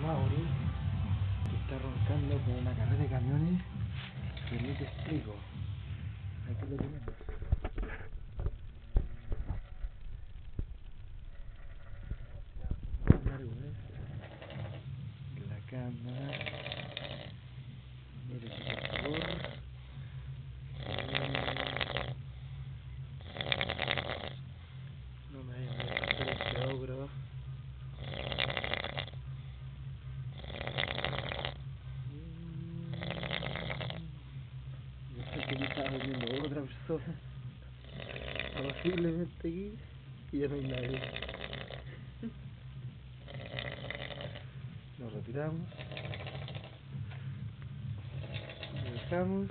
Mauri, que está roncando con una carrera de camiones que ni te explico. Aquí lo tenemos. La cámara. Mire por favor. No me vaya a molestar este ogro. Yo sé que aquí estaba viendo otra persona. Posiblemente aquí. Y ya no hay nadie. Nos retiramos. Lo dejamos.